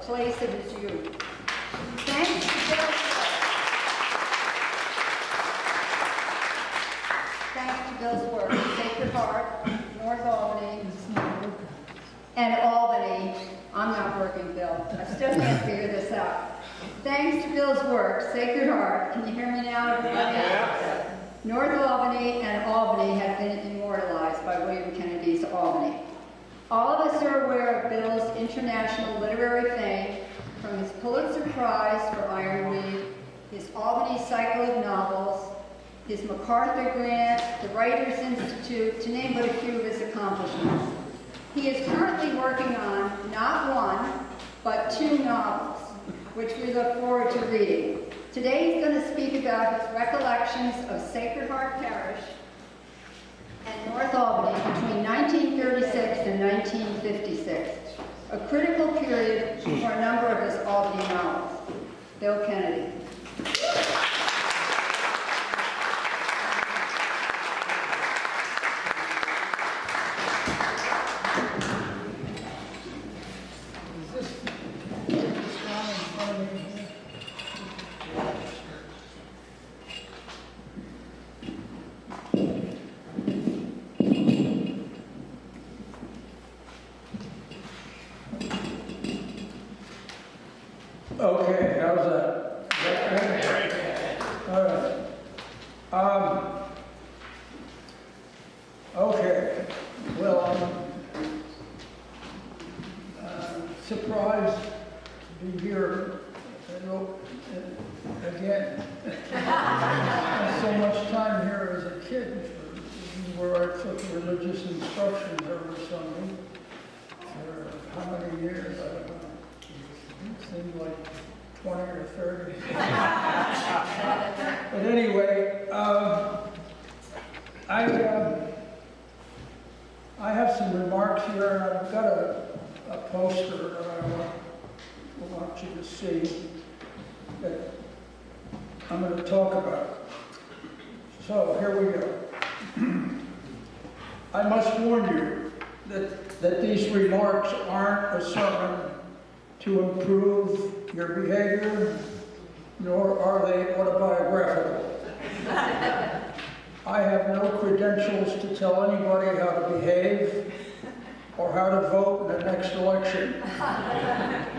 place of his youth. Thanks to Bill's work, Sacred Heart, North Albany, and Albany. I'm not working, Bill. I still can't figure this out. Thanks to Bill's work, Sacred Heart, can you hear me now, everybody? Yeah. North Albany and Albany have been immortalized by William Kennedy's Albany. All of us are aware of Bill's international literary fame, from his Pulitzer Prize for Ironweed, his Albany cycle of novels, his MacArthur Grant, the Writers Institute, to name but a few of his accomplishments. He is currently working on not one, but 2 novels, which we look forward to reading. Today he's going to speak about his recollections of Sacred Heart Parish and North Albany between 1936 and 1956, a critical period for a number of his Albany novels. Bill Kennedy. Okay, how's that? All right. Okay, well, I'm surprised to be here again. I spent so much time here as a kid, where I took religious instruction every Sunday for how many years, I don't know. It seemed like 20 or 30. But anyway, I have some remarks here, and I've got a poster that I want you to see that I'm going to talk about. So here we go. I must warn you that these remarks aren't a sermon to improve your behavior, nor are they autobiographical. I have no credentials to tell anybody how to behave or how to vote in the next election.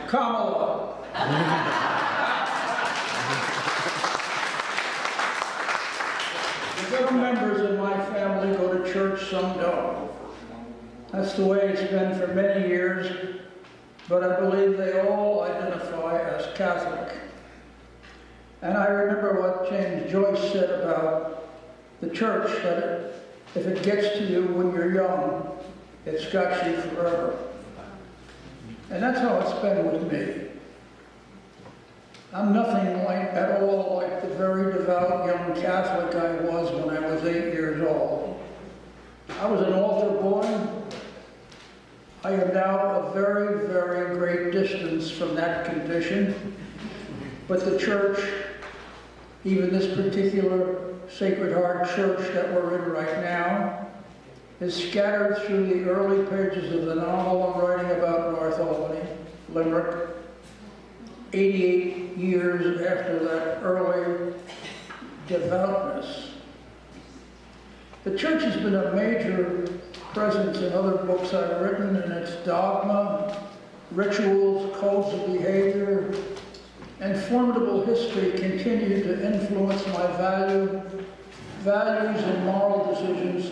Kamala. Some members of my family go to church, some don't. That's the way it's been for many years, but I believe they all identify as Catholic. And I remember what James Joyce said about the church, that if it gets to you when you're young, it's got you forever. And that's how it's been with me. I'm nothing at all like the very devout young Catholic I was when I was 8 years old. I was an altar boy. I am now a very, very great distance from that condition. But the church, even this particular Sacred Heart Church that we're in right now, is scattered through the early pages of the novel I'm writing about North Albany, Limerick, 88 years after that early devoutness. The church has been a major presence in other books I've written, in its dogma, rituals, codes of behavior, and formidable history continue to influence my values and moral decisions,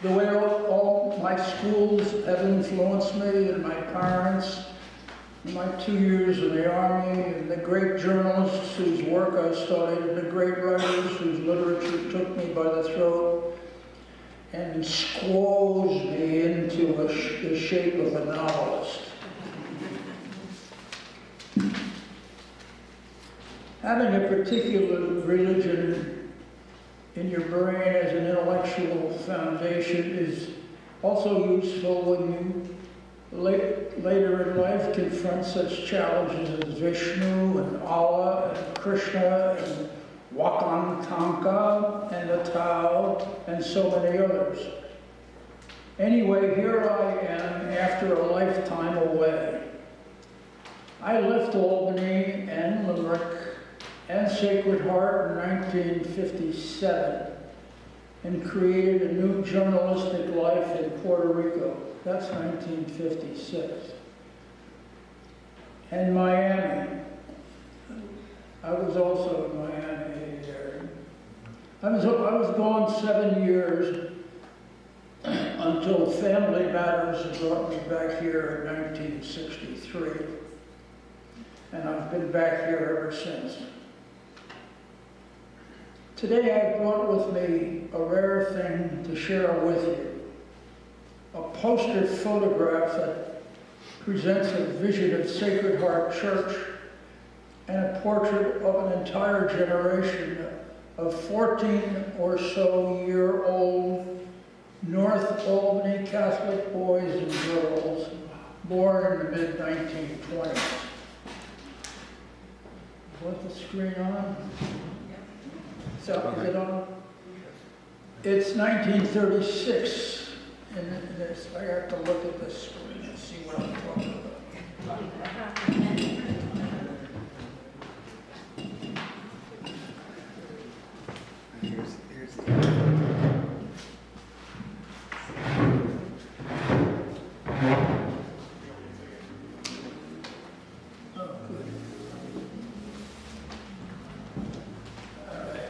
the way all my schools have influenced me, and my parents, and my 2 years in the Army, and the great journalists whose work I studied, and the great writers whose literature took me by the throat and squoze me into the shape of a novelist. Having a particular religion in your brain as an intellectual foundation is also useful when you later in life confront such challenges as Vishnu and Allah and Krishna and Wakantanka and the Tao and so many others. Anyway, here I am after a lifetime away. Sacred Heart in 1957 and created a new journalistic life in Puerto Rico. That's 1956. And Miami. I was also in Miami there. I was gone 7 years until Family Matters brought me back here in 1963. And I've been back here ever since. Today I brought with me a rare thing to share with you. A poster photograph that presents a vision of Sacred Heart Church and a portrait of an entire generation of 14 or so year old North Albany Catholic boys and girls born in the mid-1920s. Is the screen on? So, is it on? It's 1936, and this, I have to look at the screen and see what I'm talking about. Here's Oh, good. All right.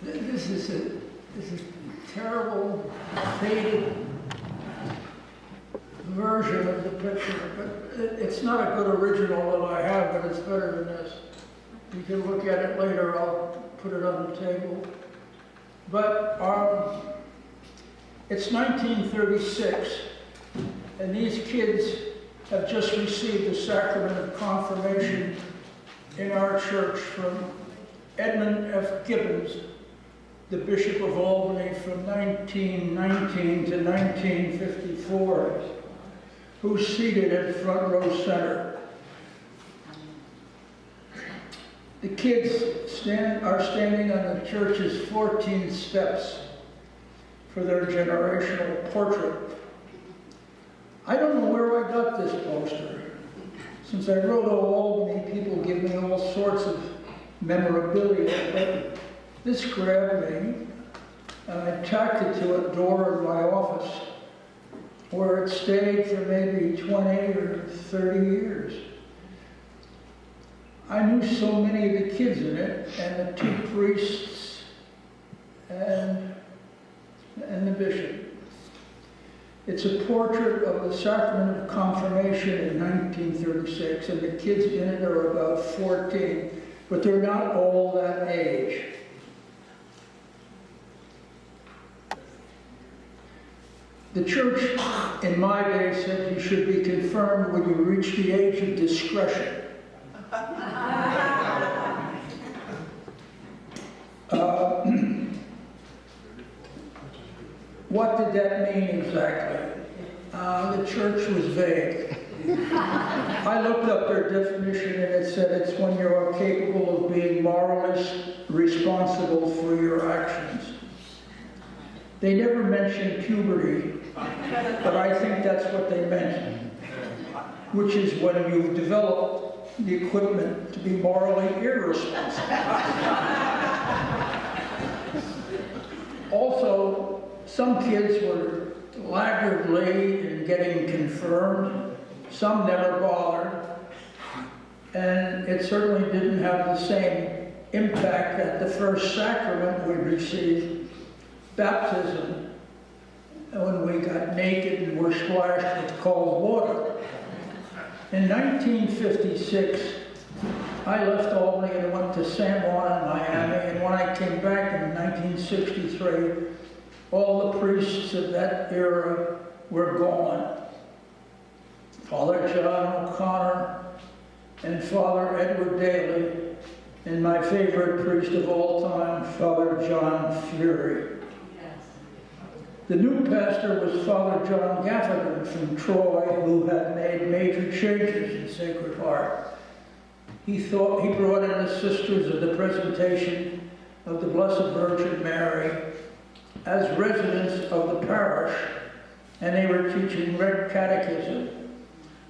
This is a terrible, faded version of the picture, but it's not a good original that I have, but it's better than this. You can look at it later. I'll put it on the table. But it's 1936, and these kids have just received the sacrament of confirmation in our church from Edmund F. Gibbons, the Bishop of Albany from 1919 to 1954, who's seated in front row center. The kids are standing on the church's 14 steps for their generational portrait. I don't know where I got this poster. Since I wrote Albany, people give me all sorts of memorabilia, but this grabbed me, and I tacked it to a door in my office, where it stayed for maybe 20 or 30 years. I knew so many of the kids in it, and the two priests, and the bishop. It's a portrait of the sacrament of confirmation in 1936, and the kids in it are about 14, but they're not all that age. The church in my day said you should be confirmed when you reach the age of discretion. What did that mean exactly? The church was vague. I looked up their definition, and it said it's when you are capable of being morally responsible for your actions. They never mentioned puberty, but I think that's what they meant, which is when you've developed the equipment to be morally irresponsible. Also, some kids were laggardly in getting confirmed, some never bothered, and it certainly didn't have the same impact that the first sacrament we received, baptism, when we got naked and were splashed with cold water. In 1956, I left Albany and went to San Juan in Miami, and when I came back in 1963, all the priests of that era were gone. Father John O'Connor and Father Edward Daly, and my favorite priest of all time, Father John Fury. The new pastor was Father John Gaffigan from Troy, who had made major changes in Sacred Heart. He brought in the Sisters of the Presentation of the Blessed Virgin Mary as residents of the parish, and they were teaching Red Catechism.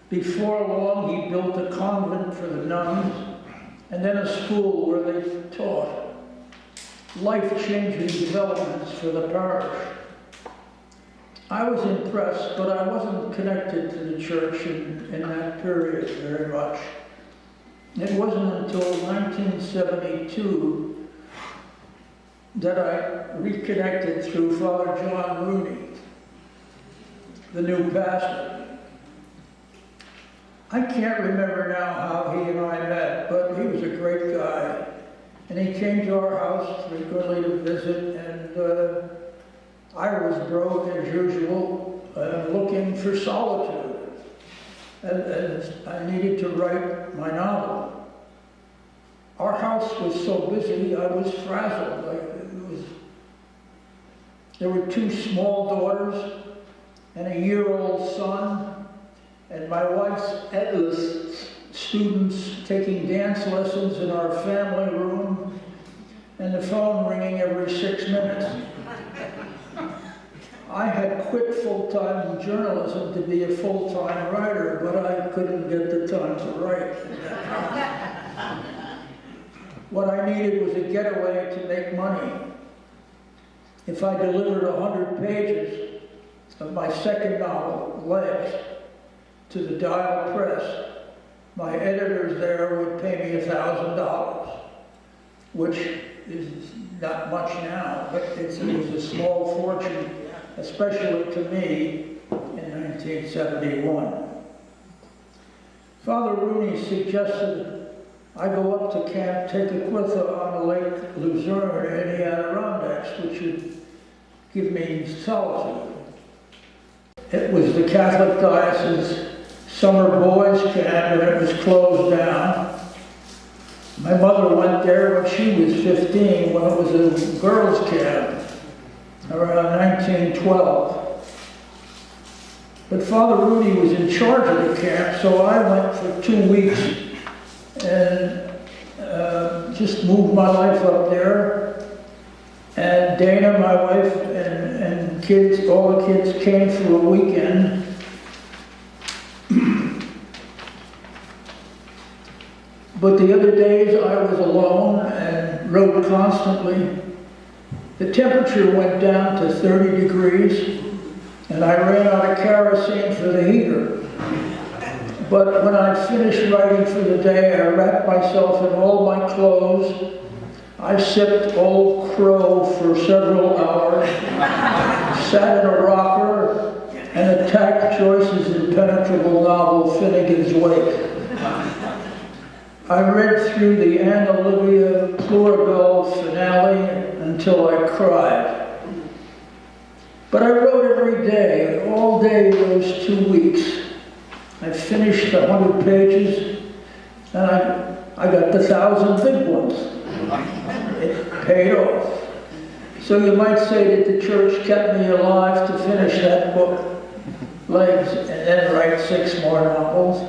Before long, he built a convent for the nuns and then a school where they taught. Life-changing developments for the parish. I was impressed, but I wasn't connected to the church in that period very much. It wasn't until 1972 that I reconnected through Father John Rooney, the new pastor. I can't remember now how he and I met, but he was a great guy. And he came to our house frequently to visit, and I was broke as usual, looking for solitude. And I needed to write my novel. Our house was so busy, I was frazzled. There were 2 small daughters and a year-old son, and my wife's endless students taking dance lessons in our family room, and the phone ringing every 6 minutes. I had quit full-time journalism to be a full-time writer, but I couldn't get the time to write. What I needed was a getaway to make money. If I delivered 100 pages of my second novel, Legs, to the Dial Press, my editors there would pay me $1,000, which is not much now, but it was a small fortune, especially to me in 1971. Father Rooney suggested I go up to Camp Tequila on Lake Luzerne in the Adirondacks, which would give me solitude. It was the Catholic Diocese summer boys camp, and it was closed down. My mother went there when she was 15, when it was a girls' camp, around 1912. But Father Rooney was in charge of the camp, so I went for 2 weeks and just moved my life up there. And Dana, my wife, and kids, all the kids came for a weekend. But the other days I was alone and wrote constantly. The temperature went down to 30 degrees, and I ran out of kerosene for the heater. But when I finished writing for the day, I wrapped myself in all my clothes. I sipped Old Crow for several hours, sat in a rocker, and attacked Joyce's impenetrable novel, Finnegan's Wake. I read through the Anne Olivia Pluribel finale until I cried. But I wrote every day, all day those 2 weeks. I finished 100 pages, and I got the 1,000 big ones. It paid off. So you might say that the church kept me alive to finish that book, Legs, and then write 6 more novels.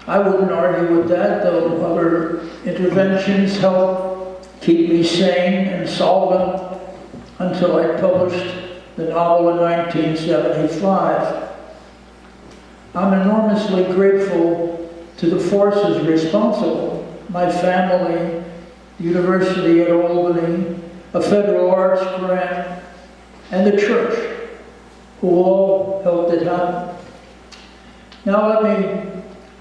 I wouldn't argue with that, though other interventions helped keep me sane and solvent until I published the novel in 1975. I'm enormously grateful to the forces responsible, my family, the University at Albany, a federal arts grant, and the church, who all helped it happen. Now let me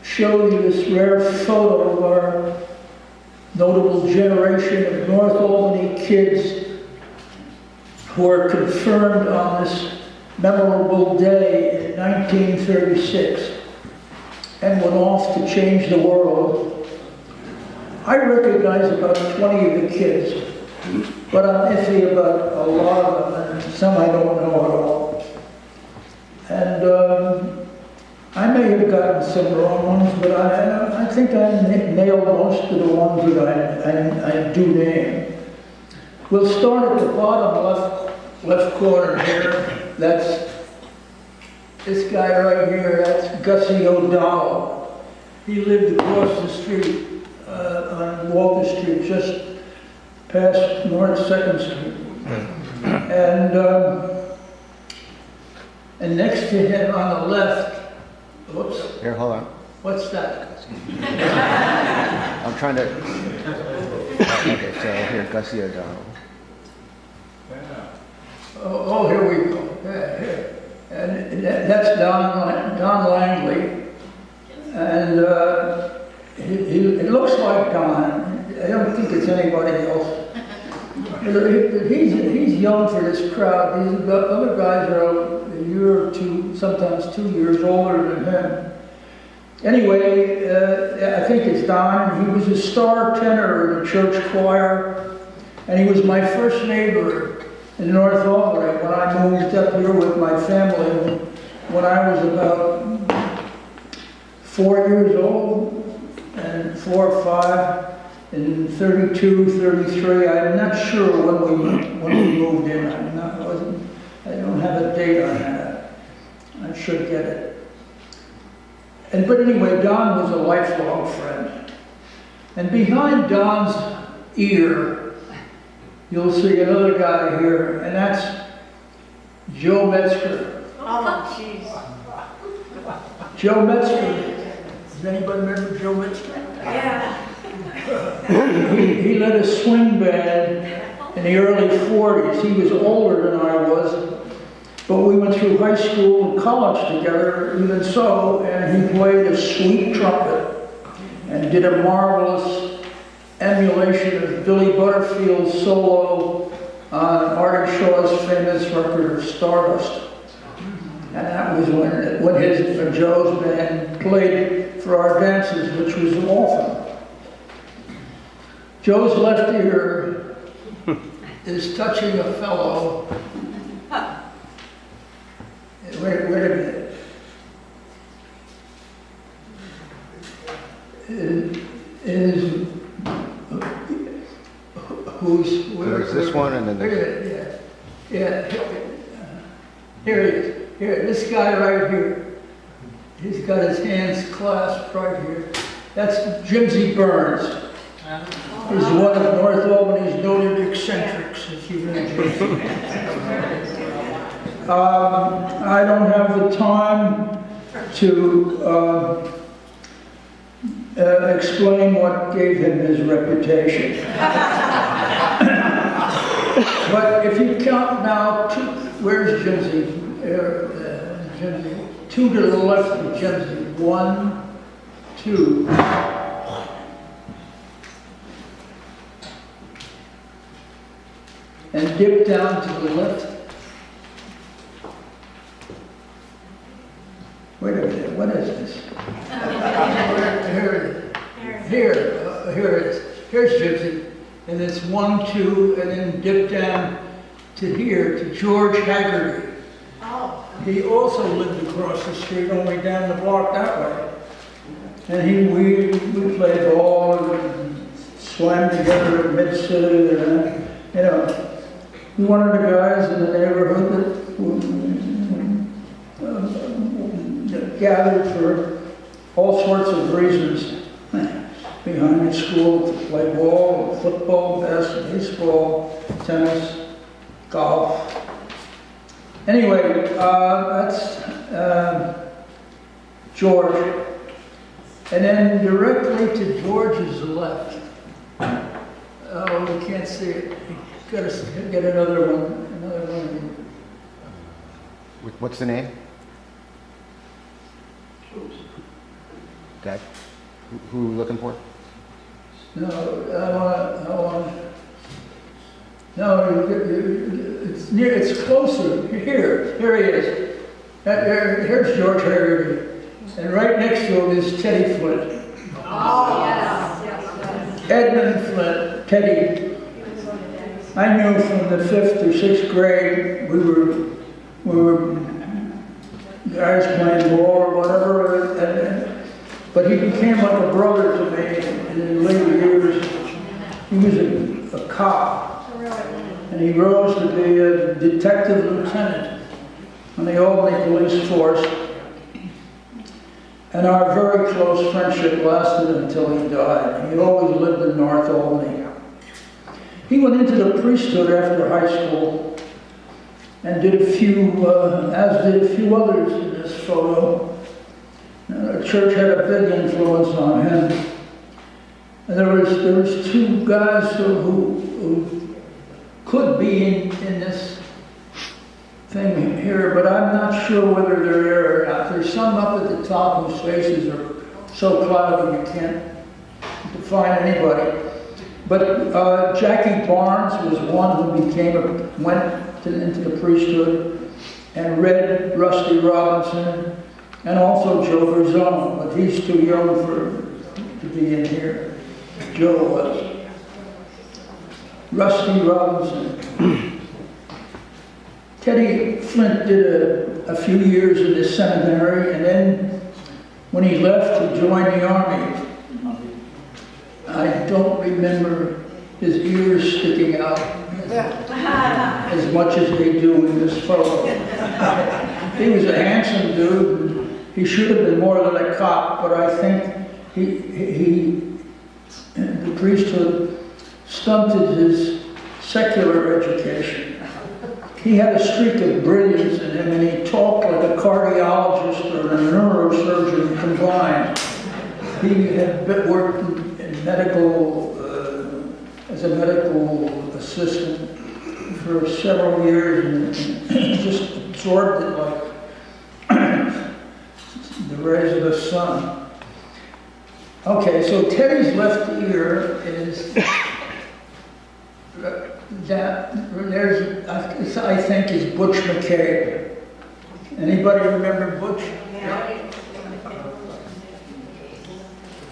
show you this rare photo of our notable generation of North Albany kids who were confirmed on this memorable day in 1936 and went off to change the world. I recognize about 20 of the kids, but I'm iffy about a lot of them, and some I don't know at all. And I may have gotten some wrong ones, but I think I nailed most of the ones that I do name. We'll start at the bottom left corner here. That's this guy right here. That's Gussie O'Donnell. He lived across the street on Walter Street, just past North 2nd Street. And next to him on the left Whoops, Here, hold on. what's that? I'm trying to. Okay, so here, Gussie O'Donnell. Oh, here we go. Yeah, here. And that's Don Langley. And it looks like Don. I don't think it's anybody else. He's young for this crowd. These other guys are a year or two, sometimes 2 years older than him. Anyway, I think it's Don. He was a star tenor in the church choir, and he was my first neighbor in North Albany when I moved up here with my family when I was about 4 years old, and 4 or 5. In 32, 33, I'm not sure when we moved in. I don't have a date on that. I should get it. But anyway, Don was a lifelong friend. And behind Don's ear, you'll see another guy here, and that's Joe Metzger. Oh, jeez. Joe Metzger. Does anybody remember Joe Metzger? Yeah. He led a swing band in the early 40s. He was older than I was, but we went through high school and college together, even so, and he played a sweet trumpet and did a marvelous emulation of Billy Butterfield's solo on Artie Shaw's famous record of Stardust. And that was when Joe's band played for our dances, which was often. Joe's left ear is touching a fellow. Wait a minute. There's this one and then there's... Yeah. Here he is. Here, this guy right here. He's got his hands clasped right here. That's Jimsy Burns. He's one of North Albany's noted eccentrics, if you know Jimsy. I don't have the time to explain what gave him his reputation. But if you count now, where's Jimsy? Jimsy. 2 to the left of Jimsy. 1, 2. And dip down to the left. Wait a minute, what is this? Here it is. Here's Gypsy. And it's 1, 2, and then dip down to here, to George Haggerty. Oh. He also lived across the street, only down the block that way. And we played ball and swam together at Mid-City, and you know. He's one of the guys in the neighborhood that gathered for all sorts of reasons behind the school to play ball, football, baseball, tennis, golf. Anyway, that's George. And then directly to George's left. Oh, we can't see it. Got to get another one. What's the name? Dad? Who are we looking for? No, it's closer. Here he is. Here's George Haggerty. And right next to him is Teddy Flint. Oh, yes. Edmund Flint, Teddy. I knew from the 5th or 6th grade we were guys playing ball or whatever, but he became like a brother to me in later years. He was a cop, and he rose to be a detective lieutenant on the Albany Police Force. And our very close friendship lasted until he died. He always lived in North Albany. He went into the priesthood after high school and did a few, as did a few others in this photo. The church had a big influence on him. And there was two guys who could be in this thing here, but I'm not sure whether they're there or not. There's some up at the top whose faces are so cloudy you can't define anybody. But Jackie Barnes was one who went into the priesthood and read Rusty Robinson, and also Joe Verzone, but he's too young to be in here. Joe was. Rusty Robinson. Teddy Flint did a few years in the seminary, and then when he left to join the army, I don't remember his ears sticking out as much as they do in this photo. He was a handsome dude, and he should have been more than a cop, but I think the priesthood stunted his secular education. He had a streak of brilliance in him, and he talked like a cardiologist or a neurosurgeon combined. He had worked in medical, as a medical assistant for several years, and just absorbed it like the rays of the sun. Okay, so Teddy's left ear is I think is Butch McCabe. Anybody remember Butch?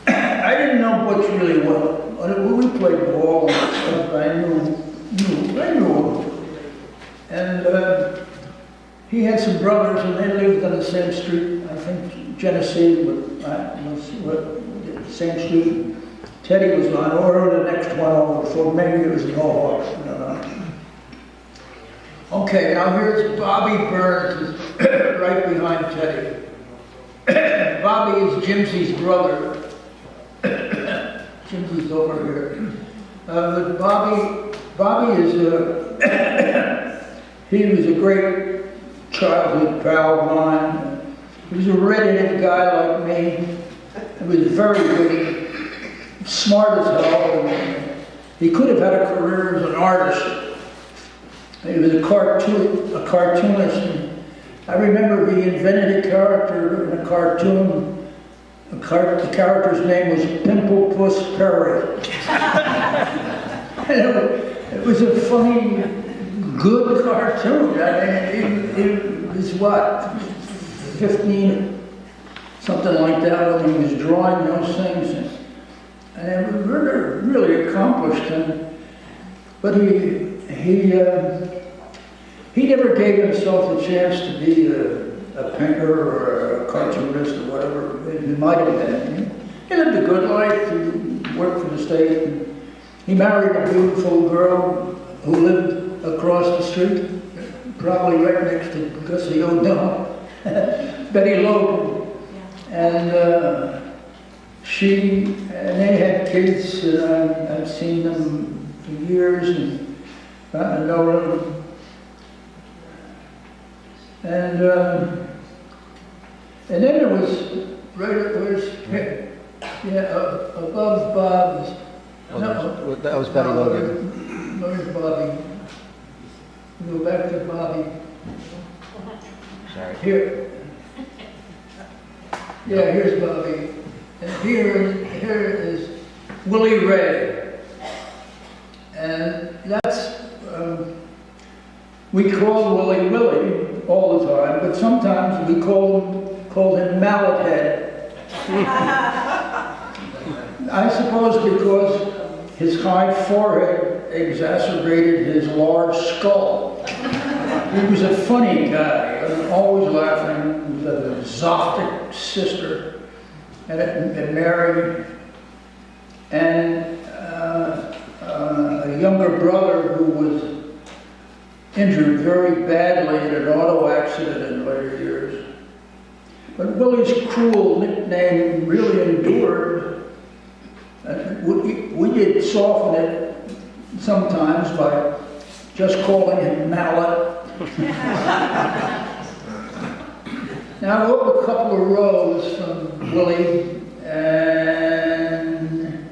I didn't know Butch really well. When we played ball and stuff, I knew him. And he had some brothers, and they lived on the same street. I think Genesee was same street. Teddy was on, or the next one over, so maybe it was Mohawk. I don't know. Okay, now here's Bobby Burns, right behind Teddy. Bobby is Jimsy's brother. Jimsy's over here. But Bobby is he was a great childhood pal of mine. He was a redheaded guy like me. He was very witty, smart as hell. And he could have had a career as an artist. He was a cartoonist. And I remember he invented a character in a cartoon. The character's name was Pimple Puss Perry. It was a funny, good cartoon. I mean, it was what, 15, something like that, when he was drawing those things. And it was really accomplished. But he never gave himself a chance to be a painter or a cartoonist or whatever he might have been. He lived a good life. He worked for the state. And he married a beautiful girl who lived across the street, probably right next to Gussie O'Donnell, Betty Logan. And they had kids, and I've seen them for years, and I know them. And then there was, above Bob. That was Betty Logan. Where's Bobby? Go back to Bobby. Sorry. Here. Yeah, here's Bobby. And here is Willie Ray. And that's, we called Willie Willie all the time, but sometimes we called him Mallet Head. I suppose because his high forehead exacerbated his large skull. He was a funny guy, always laughing. He was an exotic sister and married, and a younger brother who was injured very badly in an auto accident in later years. But Willie's cruel nickname really endured. We did soften it sometimes by just calling him Mallet. Now up a couple of rows from Willie, and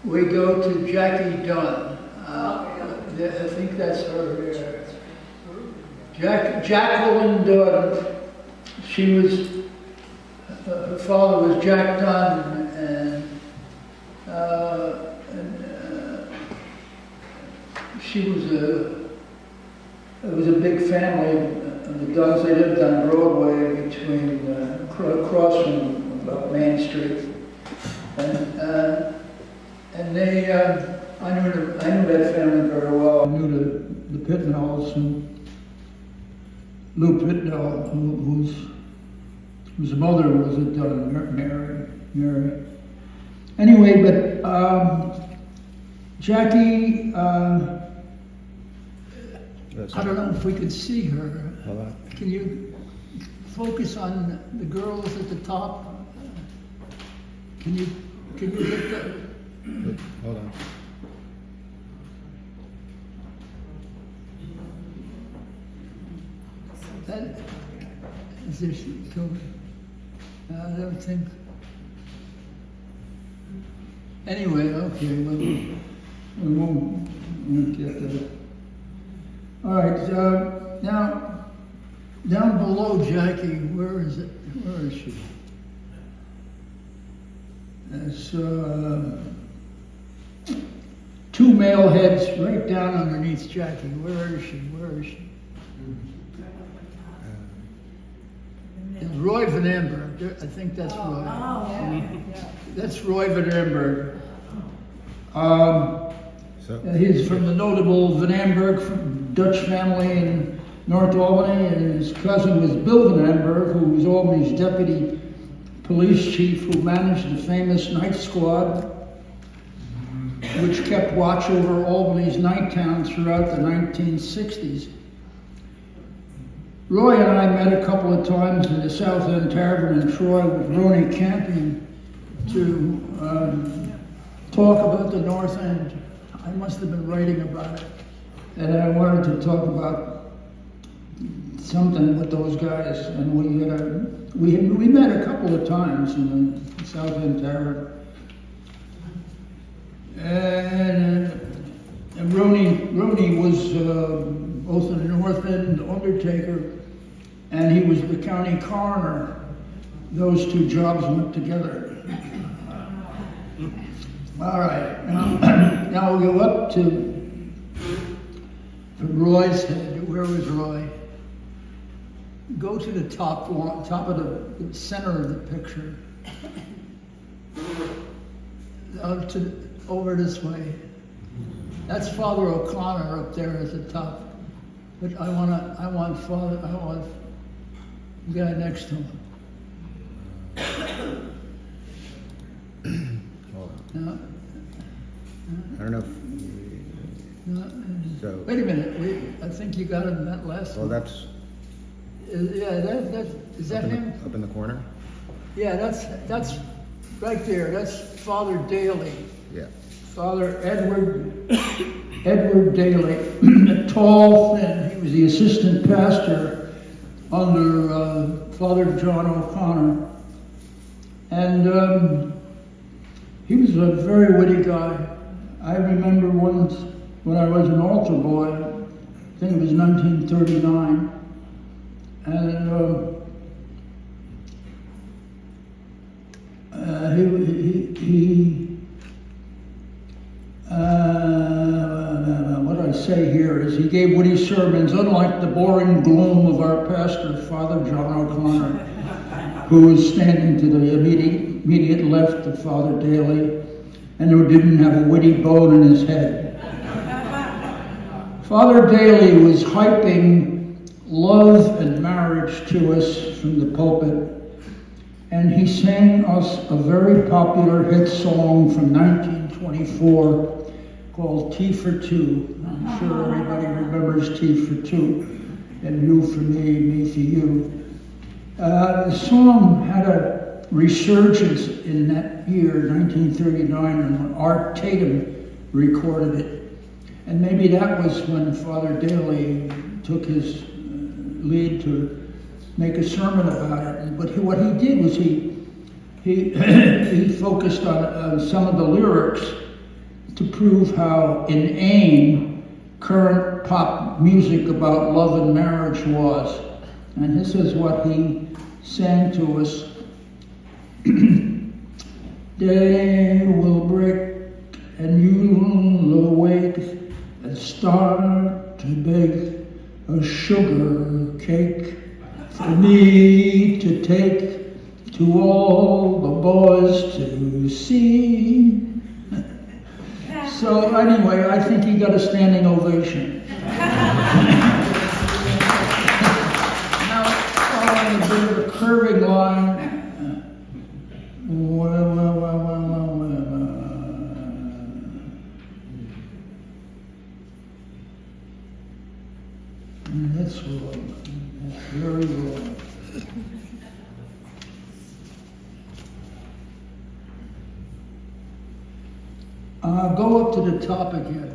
we go to Jackie Dunn. I think that's her. Jacqueline Dunn. She was, her father was Jack Dunn, and she was it was a big family. The Dunns, they lived on Broadway between, across from Main Street. And they, I knew that family very well. I knew the Pitnells, and Lou Pitnell, whose mother was a Dunn, Mary. Anyway, but Jackie, I don't know if we could see her. Can you focus on the girls at the top? Can you get that? Hold on. That is there. I don't think. Anyway, okay. Well, we won't get that. All right. Now. Down below Jackie, where is it? Where is she? There's two male heads right down underneath Jackie. Where is she? Where is she? It's Roy Van Amberg. I think that's Roy. That's Roy Van Amberg. He's from the notable Van Amberg, from Dutch family in North Albany, and his cousin was Bill Van Amberg, who was Albany's deputy police chief, who managed the famous night squad, which kept watch over Albany's night town throughout the 1960s. Roy and I met a couple of times in the South End Tavern in Troy with Ronnie Campion to talk about the North End. I must have been writing about it, and I wanted to talk about something with those guys, and we met a couple of times in the South End Tavern, and Ronnie was both in the North End undertaker, and he was the county coroner. Those two jobs went together. All right, now we'll go up to Roy's head. Where was Roy? Go to the top of the center of the picture. Over this way. That's Father O'Connor up there at the top. But I want the guy next to him. No. I don't know if... Wait a minute. I think you got him that last one. Well, that's... Is that him? Up in the corner? Yeah, that's right there. That's Father Daly. Yeah. Father Edward Daly, tall, thin. He was the assistant pastor under Father John O'Connor. And he was a very witty guy. I remember once when I was an altar boy, I think it was 1939, and what I say here is he gave witty sermons, unlike the boring gloom of our pastor, Father John O'Connor, who was standing to the immediate left of Father Daly, and who didn't have a witty bone in his head. Father Daly was hyping love and marriage to us from the pulpit, and he sang us a very popular hit song from 1924 called Tea for Two. I'm sure everybody remembers Tea for Two, and You for Me, Me for You. The song had a resurgence in that year, 1939, when Art Tatum recorded it. And maybe that was when Father Daly took his lead to make a sermon about it. But what he did was he focused on some of the lyrics to prove how inane current pop music about love and marriage was. And this is what he sang to us. Day will break and you'll awake and start to bake a sugar cake for me to take to all the boys to see. So anyway, I think he got a standing ovation. Now, following a bit of a curving line. That's wrong. That's very wrong. Go up to the top again.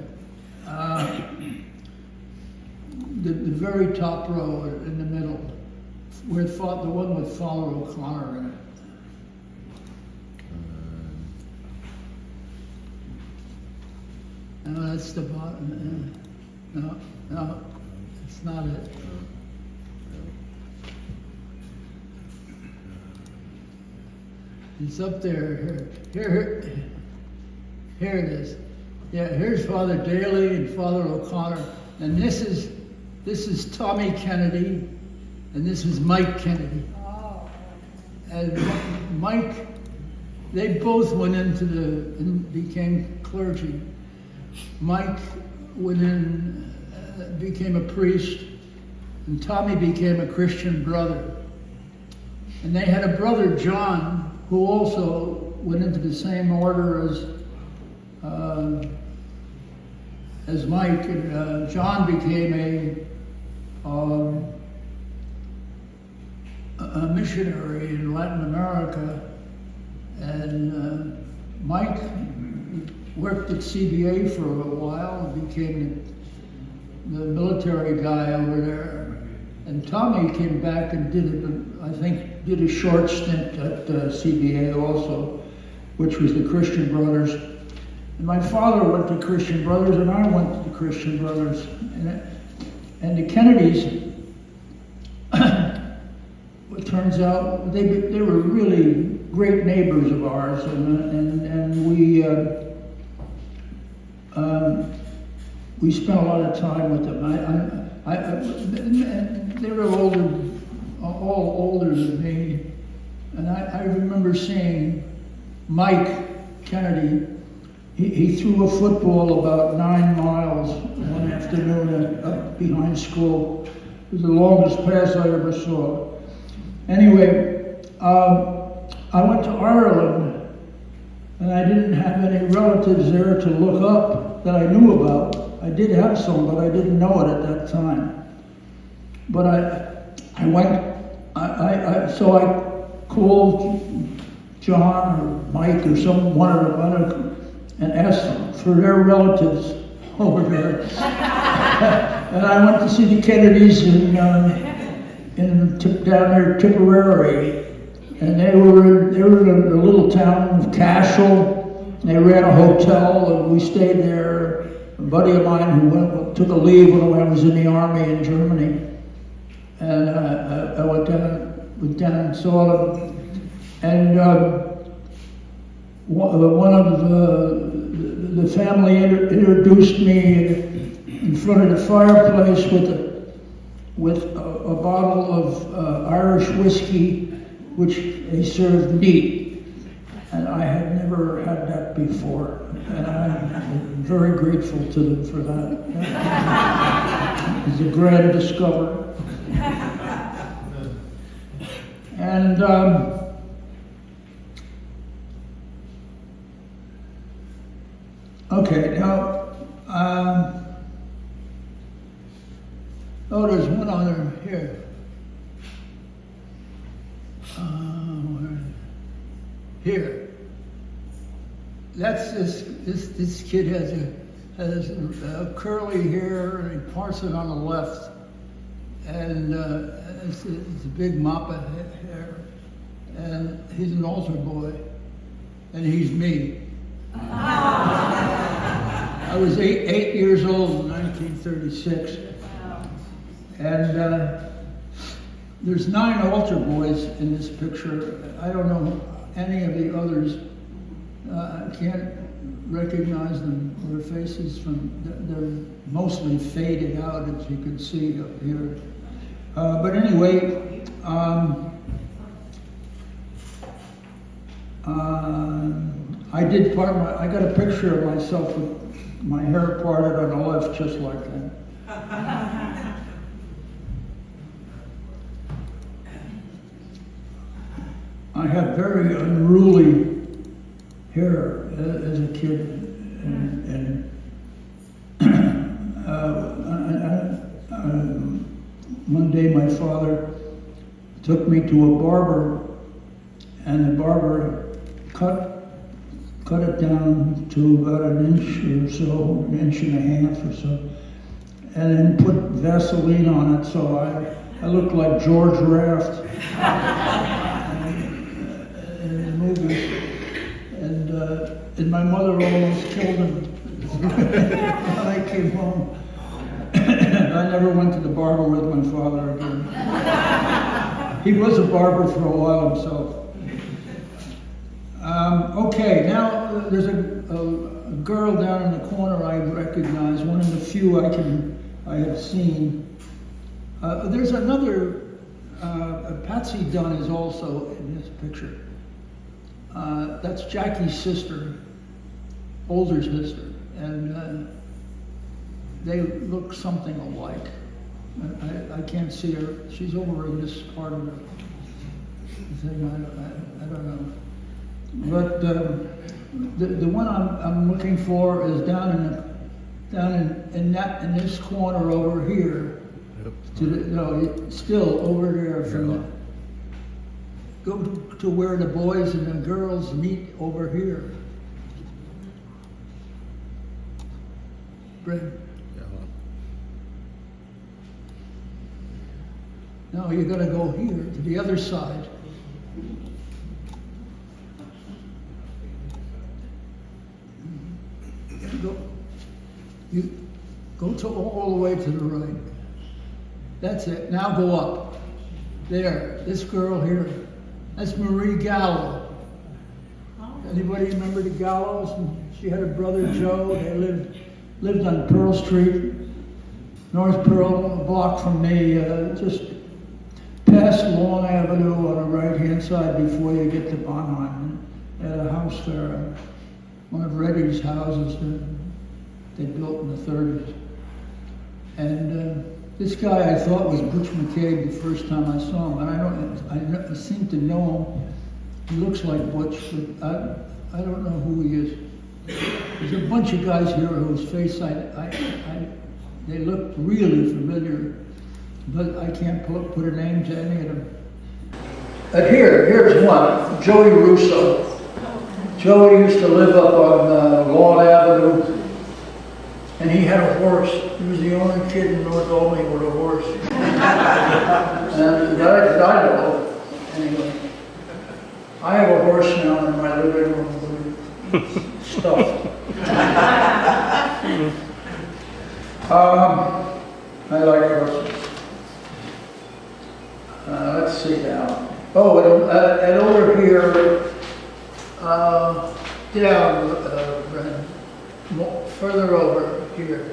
The very top row in the middle, where the one with Father O'Connor in it. No, that's the bottom. No, it's not it. It's up there. Here it is. Yeah, here's Father Daly and Father O'Connor, and this is Tommy Kennedy, and this is Mike Kennedy. Oh. And Mike, they both went into and became clergy. Mike went in, became a priest, and Tommy became a Christian brother. And they had a brother, John, who also went into the same order as Mike. And John became a missionary in Latin America, and Mike worked at CBA for a while and became the military guy over there. And Tommy came back and did a short stint at CBA also, which was the Christian Brothers. And my father went to Christian Brothers, and I went to the Christian Brothers. And the Kennedys, it turns out, they were really great neighbors of ours, and we spent a lot of time with them. They were all older than me, and I remember seeing Mike Kennedy. He threw a football about 9 miles one afternoon up behind school. It was the longest pass I ever saw. Anyway, I went to Ireland, and I didn't have any relatives there to look up that I knew about. I did have some, but I didn't know it at that time. But I went, so I called John or Mike or one of them and asked for their relatives over there. And I went to see the Kennedys down near Tipperary, and they were in a little town of Cashel. They ran a hotel, and we stayed there. A buddy of mine who took a leave when I was in the army in Germany, and I went down and saw them. And one of the family introduced me in front of the fireplace with a bottle of Irish whiskey, which they served neat, and I had never had that before, and I'm very grateful to them for that. It's a grand discovery. And okay, now, there's one other here. Here. That's this kid has a curly hair and he parts it on the left, and it's a big mop of hair, and he's an altar boy, and he's me. I was eight years old in 1936, and there's 9 altar boys in this picture. I don't know any of the others. I can't recognize them, their faces they're mostly faded out, as you can see up here. But anyway, I got a picture of myself with my hair parted on the left, just like that. I had very unruly hair as a kid, and one day my father took me to a barber, and the barber cut it down to about an inch or so, an inch and a half or so, and then put Vaseline on it, so I looked like George Raft in the movies. And my mother almost killed him when I came home. I never went to the barber with my father again. He was a barber for a while himself. Okay, now there's a girl down in the corner I recognize, one of the few I have seen. There's another, Patsy Dunn is also in this picture. That's Jackie's sister, older sister, and they look something alike. I can't see her. She's over in this part of the thing. I don't know. But the one I'm looking for is down in this corner over here. Still over there from the. Go to where the boys and the girls meet over here. Brad? No, you gotta go here to the other side. You go to all the way to the right. That's it. Now go up. There, this girl here. That's Marie Gallo. Anybody remember the Gallows? She had a brother Joe. They lived on Pearl Street, North Pearl, a block from me, just past Long Avenue on the right-hand side before you get to Bonheim. They had a house there, one of Reddy's houses that they built in the 30s. And this guy I thought was Butch McCabe the first time I saw him, and I seem to know him. He looks like Butch, but I don't know who he is. There's a bunch of guys here whose face they look really familiar, but I can't put a name to any of them. Here's one, Joey Russo. Joey used to live up on Long Avenue, and he had a horse. He was the only kid in North Albany with a horse. And that I know, anyway. I have a horse now in my living room, stuffed. I like horses. Let's see now. Oh, and over here, down, further over here.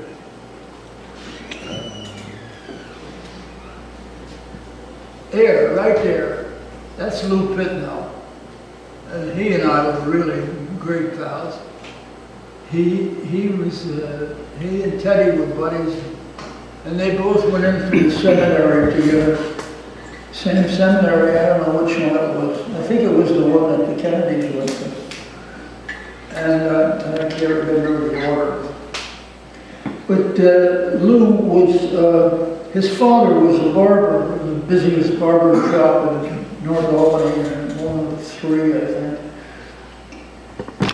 There, right there. That's Lou Pitnell. And he and I were really great pals. He and Teddy were buddies, and they both went into the seminary together. Same seminary, I don't know which one it was. I think it was the one that the Kennedys went to. And I can't remember the order. But Lou was, his father was a barber, the busiest barber shop in North Albany, and one of the 3, I think.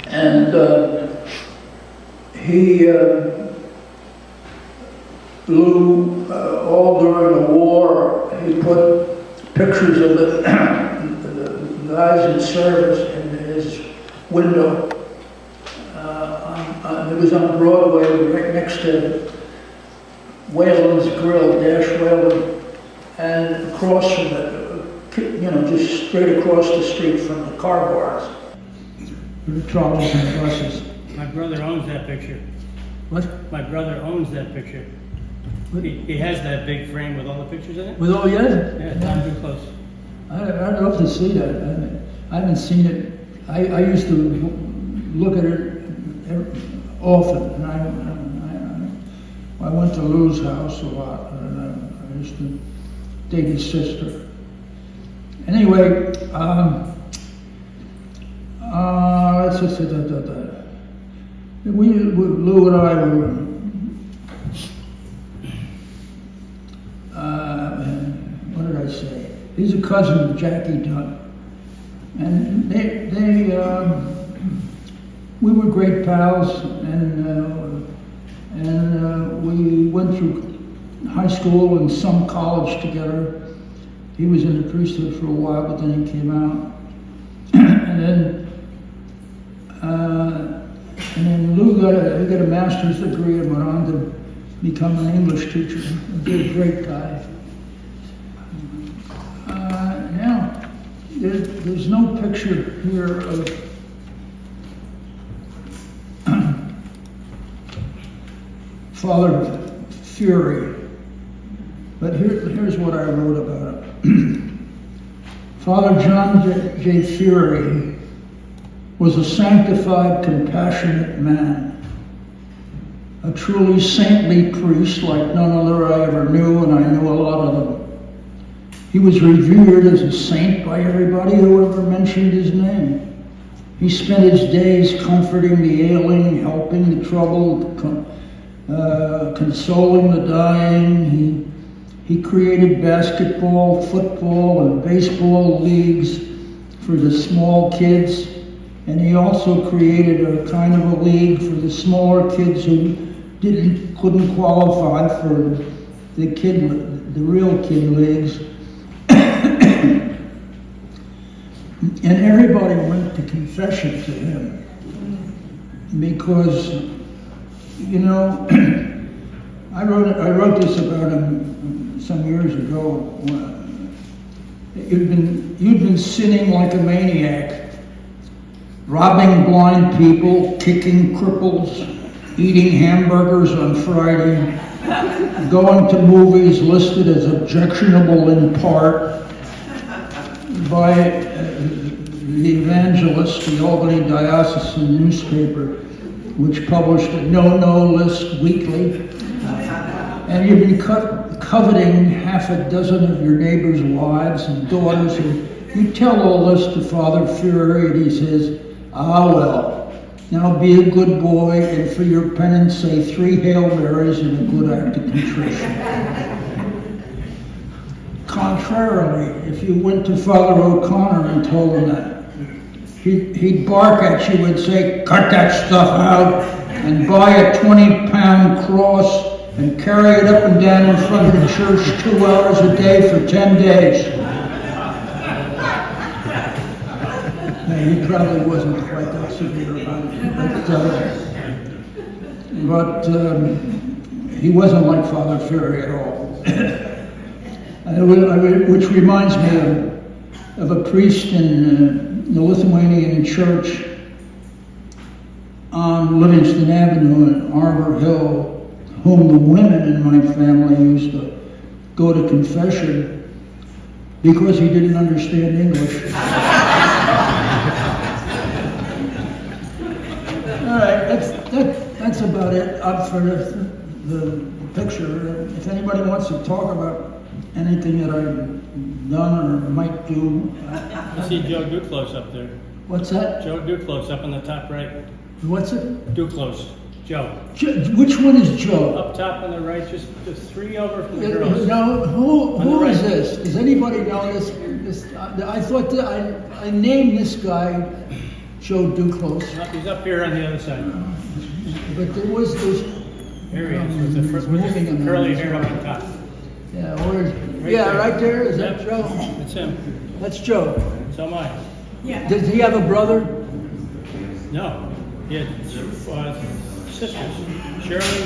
And Lou, all during the war, he put pictures of the, the guys in service in his window. It was on Broadway, right next to Whalen's Grill, Dash Whalen, and across from it, just straight across the street from the car bars. The trolleys and buses. My brother owns that picture. What? My brother owns that picture. He has that big frame with all the pictures in it. With all, Yeah, Tom Duclos. I'd love to see that. I haven't seen it. I used to look at it often. And I went to Lou's house a lot, and I used to date his sister. Anyway, let's just say that. Lou and I were, what did I say? He's a cousin of Jackie Dunn. And we were great pals, and we went through high school and some college together. He was in the priesthood for a while, but then he came out. And then Lou got a master's degree and went on to become an English teacher. A great guy. Now, there's no picture here of Father Fury, but here's what I wrote about him. Father John J. Fury was a sanctified, compassionate man, a truly saintly priest like none other I ever knew, and I knew a lot of them. He was revered as a saint by everybody who ever mentioned his name. He spent his days comforting the ailing, helping the troubled, consoling the dying. He created basketball, football, and baseball leagues for the small kids. And he also created a kind of a league for the smaller kids who couldn't qualify for the real kid leagues. And everybody went to confession to him because, I wrote this about him some years ago. You'd been sinning like a maniac. Robbing blind people, kicking cripples, eating hamburgers on Friday, going to movies listed as objectionable in part by the Evangelist, the Albany Diocesan newspaper, which published a no-no list weekly. And you've been coveting half a dozen of your neighbors' wives and daughters, and you tell all this to Father Fury, and he says, "Ah, well, now be a good boy, and for your penance say 3 Hail Marys and a good act of contrition." Contrarily, if you went to Father O'Connor and told him that, he'd bark at you and say, "Cut that stuff out and buy a 20-pound cross and carry it up and down in front of the church 2 hours a day for 10 days. He probably wasn't quite that severe about it, but he wasn't like Father Fury at all. Which reminds me of a priest in the Lithuanian church on Livingston Avenue in Arbor Hill, whom the women in my family used to go to confession because he didn't understand English. All right, that's about it for the picture. If anybody wants to talk about anything that I've done or might do. I see Joe Duclos up there. What's that? Joe Duclos up on the top right. What's it? Duclos. Joe. Which one is Joe? Up top on the right, just 3 over from the girls. No, who right. is this? Does anybody know this? I thought that I named this guy Joe Duclos. He's up here on the other side. But Here he is, with the Moving in curly there. hair up on top. Yeah, where's, Right yeah, there. right there, is that Yep. Joe? That's him. That's Joe. So am I. Yeah. Does he have a brother? No, he had sisters, Shirley,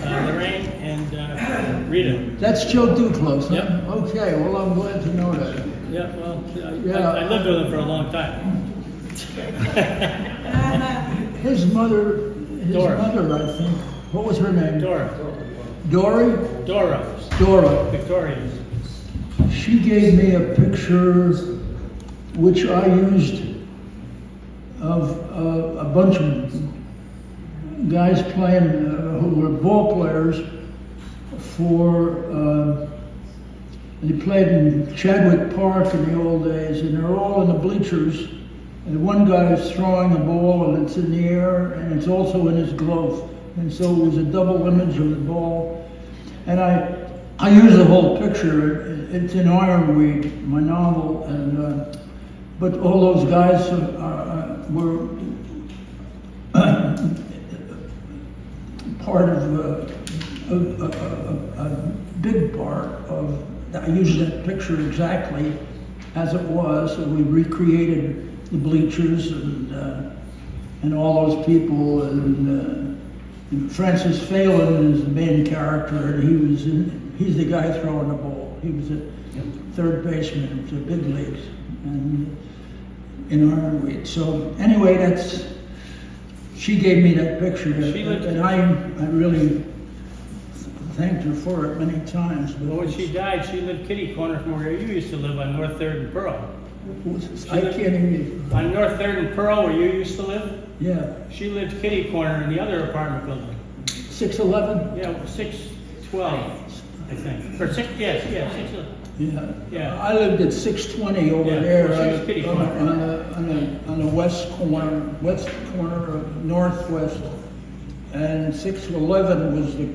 Lorraine, and Rita. That's Joe Duclos, huh? Yep. Okay, well, I'm glad to know that. Yeah, well, Yeah. I lived with him for a long time. His mother, Dora. I think, what was her name? Dora. Dory? Dora. Dora. Victoria. She gave me a picture which I used of a bunch of guys playing, who were ball players they played in Chadwick Park in the old days, and they're all in the bleachers, and one guy is throwing a ball and it's in the air, and it's also in his glove, and so it was a double image of the ball. And I use the whole picture. It's in Ironweed, my novel, and but all those guys were part of a big part of. I used that picture exactly as it was. So we recreated the bleachers and all those people, and Francis Phelan is the main character, and he's the guy throwing the ball. He was a third baseman of the big leagues and in Ironweed. So anyway, she gave me that picture, and I really thanked her for it many times. But Well, when she died, she lived kitty corner from where you used to live on North 3rd and Pearl. I can't hear you. On North 3rd and Pearl, where you used to live, Yeah, she lived kitty corner in the other apartment building. 611. Yeah, 612, I think. Or 611. Yeah. Yeah. I lived at 620 over Yeah, there well, she was kitty corner. on the west corner of northwest, and 611 was the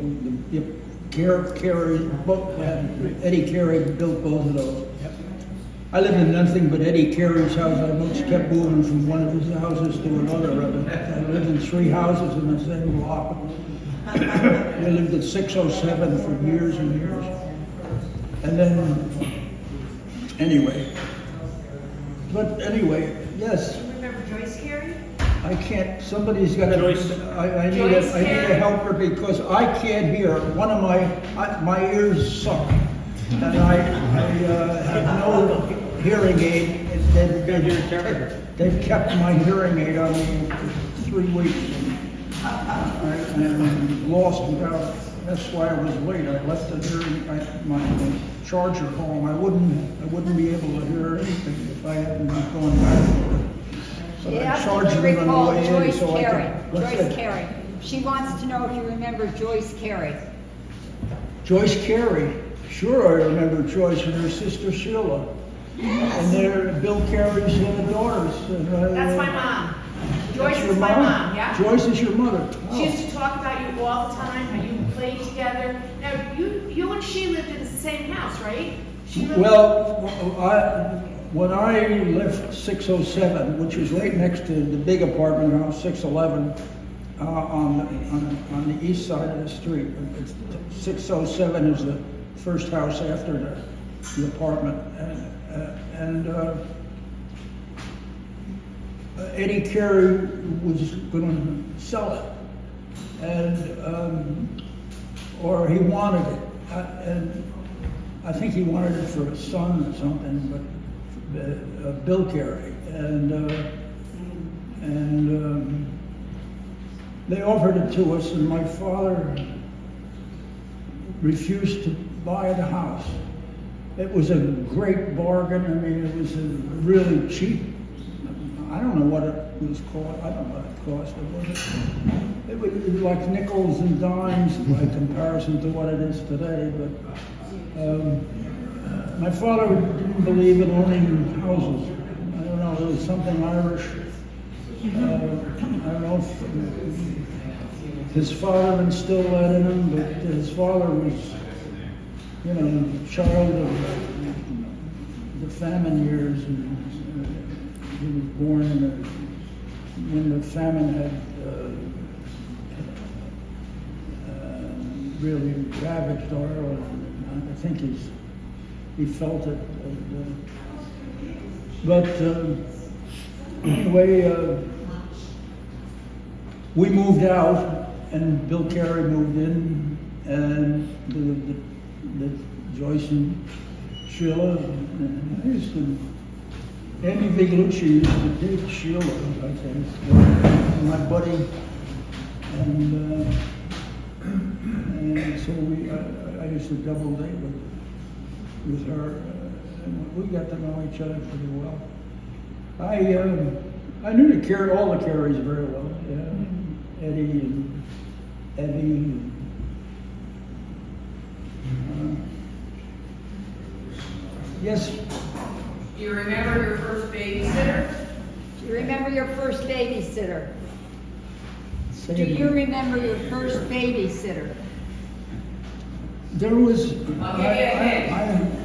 Carey, Eddie Carey built both of those. Yep. I lived in nothing but Eddie Carey's house. I just kept moving from one of his houses to another of it. I lived in 3 houses in the same block. I lived at 607 for years and years. And then, anyway. But anyway, yes, Do you remember Joyce Carey? I can't, somebody's got to, Joyce. I need Joyce a Carey. helper because I can't hear. One of my ears suck. And I have no hearing aid. They've kept my hearing aid on me for 3 weeks. I'm lost without it. That's why I was late. I left my charger home. I wouldn't be able to hear anything if I hadn't been going back for it. So You I have charged to it on the recall way in Joyce so I Carey. could. What's Joyce that? Carey. She wants to know if you remember Joyce Carey. Joyce Carey. Sure, I remember Joyce and her sister Sheila. And they're Bill Carey's daughters. That's my mom. Joyce That's is my mom, yeah? Joyce is your mother. She Oh. used to talk about you all the time, how you played together. Now, you and she lived in the same house, right? She lived- Well, when I left 607, which was right next to the big apartment house, 611, on the east side of the street. 607 is the first house after the apartment, and Eddie Carey was going to sell it, and or he wanted it, and I think he wanted it for his son or something, but Bill Carey, and they offered it to us, and my father refused to buy the house. It was a great bargain. I mean, it was a really cheap. I don't know what it was called. I don't know what it cost. It was like nickels and dimes by comparison to what it is today. But my father didn't believe in owning houses. I don't know. There was something Irish. I don't know if his father instilled that in him, but his father was, child of the famine years, and he was born when the famine had really ravaged Doyle, and I think he felt it. But anyway, we moved out, and Bill Carey moved in, and the Joyce and Sheila, and I used to, Andy Viglucci used to date Sheila, I think, my buddy, and so I used to double date with her, and we got to know each other pretty well. I knew all the Careys very well, yeah. Eddie and Eddie. Yes. Do you remember your first babysitter? Do you remember your first babysitter? Say Do it you again. remember your first babysitter? There was. I'll give you a hint.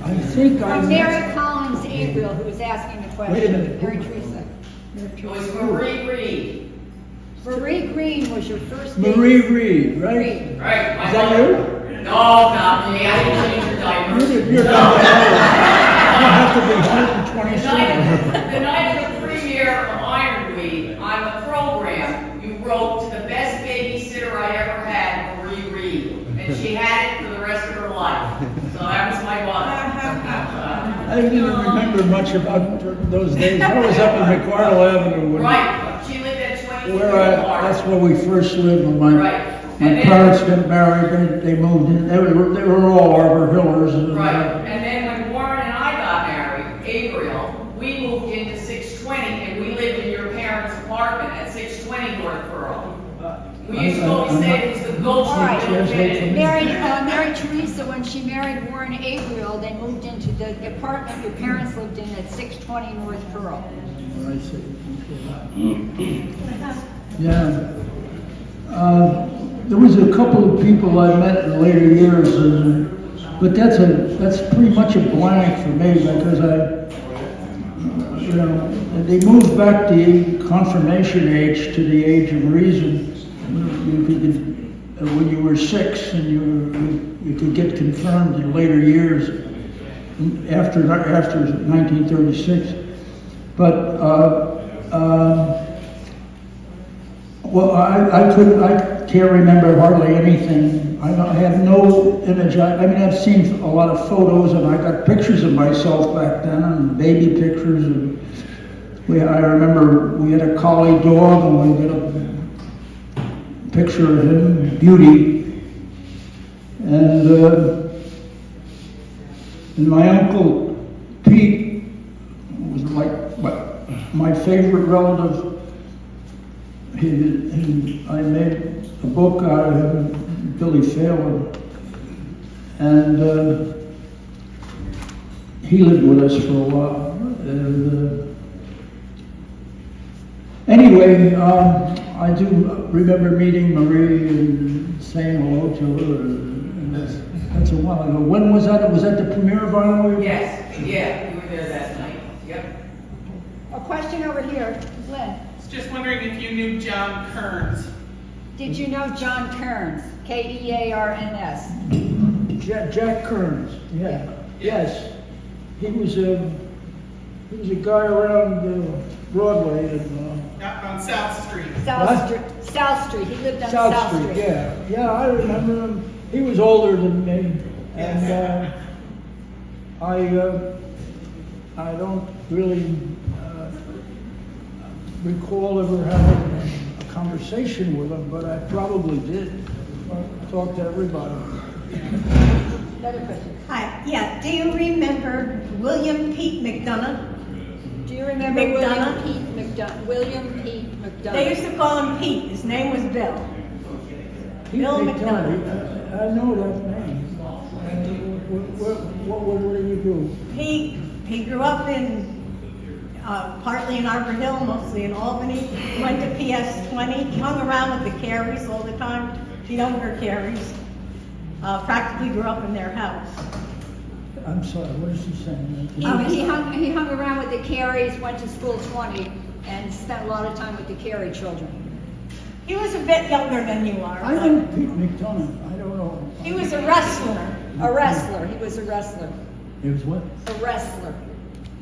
I think I. From Mary Collins Averill, who was asking the question. Wait a minute. Mary Teresa. It was Marie Reed. Marie Green was your first Marie babysitter. Reed, right? Reed. Right. My Is that mother. you? No, not me. I didn't change your diapers. You're not that old. You have to be 127. The night of the premiere of Ironweed, on the program, you wrote to the best babysitter I ever had, Marie Reed. And she had it for the rest of her life. So that was my mother. I didn't even remember much about those days. I was up in McArdle Avenue Right. She lived at 23 that's where we first lived when my Right. And then- parents got married. They moved in. They were all Arbor Hillers. Right, and then when Warren and I got married, Gabriel, we moved into 620, and we lived in your parents' apartment at 620 North Pearl. We used to always say it was the ghost All right. of the infinity. Mary Teresa, when she married Warren Averill, they moved into the apartment your parents lived in at 620 North Pearl. I see. Yeah. There was a couple of people I met in later years, but that's pretty much a blank for me because they moved back the confirmation age to the age of reason. When you were 6 and you could get confirmed in later years after 1936. But well, I can't remember hardly anything. I have no image. I mean, I've seen a lot of photos, and I got pictures of myself back then, and baby pictures. And I remember we had a collie dog, and we got a picture of him, Beauty, and my uncle Pete was like my favorite relative. I made a book out of him, Billy Phelan, and he lived with us for a while. And anyway, I do remember meeting Marie and saying hello to her, and that's a while ago. When was that? Was that the premiere of Ironweed? Yes, yeah, you were there that night, yep. A question over here, Lynn. Just wondering if you knew John Kearns. Did you know John Kearns? Kearns. Jack Kearns. Yeah. Yes. He was a guy around Broadway and Out on South Street. South Street. He lived on South Street. Yeah, I remember him. He was older than me, and I don't really recall ever having a conversation with him, but I probably did. I talked to everybody. Another question. Hi, yeah, do you remember William Pete McDonough? Do you remember McDonough? William Pete McDonough? They used to call him Pete, his name was Bill. Bill McDonough. I know that name. What did you do? He grew up in, partly in Arbor Hill, mostly in Albany, went to PS 20, he hung around with the Careys all the time, the younger Careys. Practically grew up in their house. I'm sorry, what is he saying? He hung around with the Careys, went to school 20, and spent a lot of time with the Carey children. He was a bit younger than you are. I know Pete McDonough. I don't know. He was a wrestler. A wrestler. He was a wrestler. He was what? A wrestler.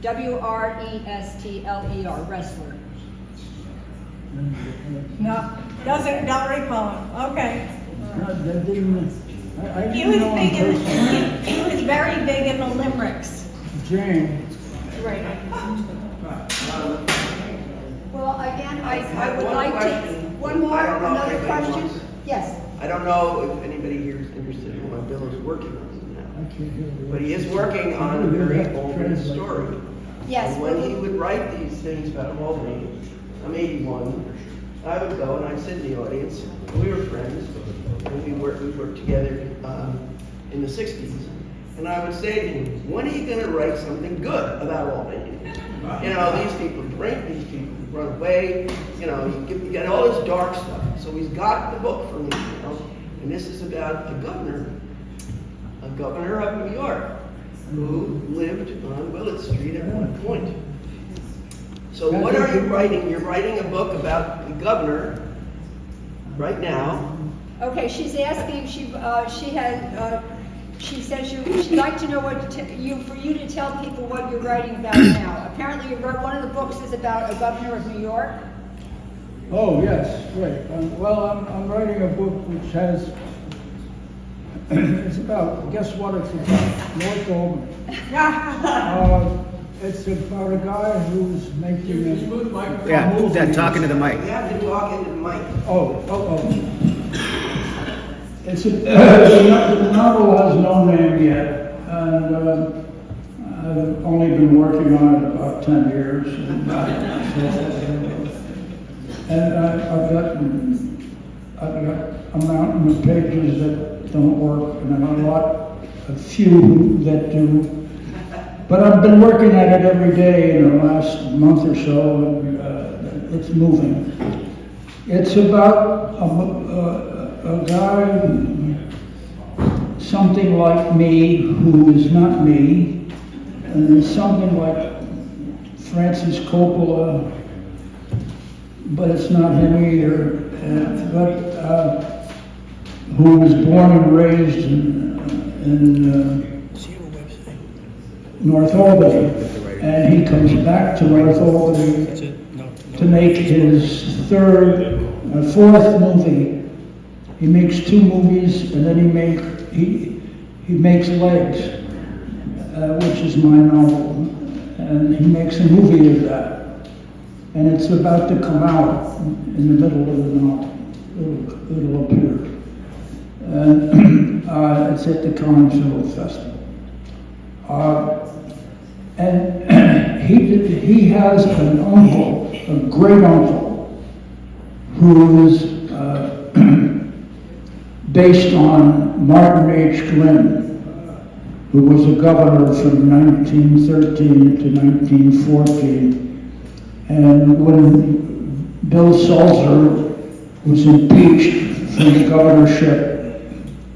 W-R-E-S-T-L-E-R. Wrestler. No, don't recall him. Okay. That didn't, I He didn't was know big him in, personally. he was very big in the limericks. Jane. Right. Well, again, I would One like to, question. one more, I don't know if another anybody question? wants- Yes. I don't know if anybody here is interested in what Bill is working on now. But he is working on a very Albany story. Yes. And when he would write these things about Albany, I'm 81, I would go and I'd sit in the audience. We were friends. And we worked together in the 60s. And I would say to him, when are you going to write something good about Albany? You know, these people drink, these people run away, you know, you get all this dark stuff. So he's got the book from me, you know, and this is about a governor of New York who lived on Willett Street at one point. So what are you writing? You're writing a book about the governor right now. Okay, she's asking, she says she'd like to know for you to tell people what you're writing about now. Apparently you wrote, one of the books is about a governor of New York. Oh, yes, right. Well, I'm writing a book which has, it's about, guess what it's about? North Albany. It's about a guy who's making a movie. Talking to the mic. You have to talk into the mic. Oh. It's the novel has no name yet, and I've only been working on it about 10 years. And I've got a mountain of pages that don't work, and a few that do. But I've been working at it every day in the last month or so, and it's moving. It's about a guy, something like me, who is not me, and something like Francis Coppola, but it's not him either. Who was born and raised in North Albany, and he comes back to North Albany to make his fourth movie. He makes 2 movies, and then he makes Legs, which is my novel, and he makes a movie of that, and it's about to come out in the middle of the novel. It'll appear, and it's at the Cannes Film Festival. And he has an uncle, a great uncle, who is based on Martin H. Glynn, who was a governor from 1913 to 1914. And when Bill Sulzer was impeached from the governorship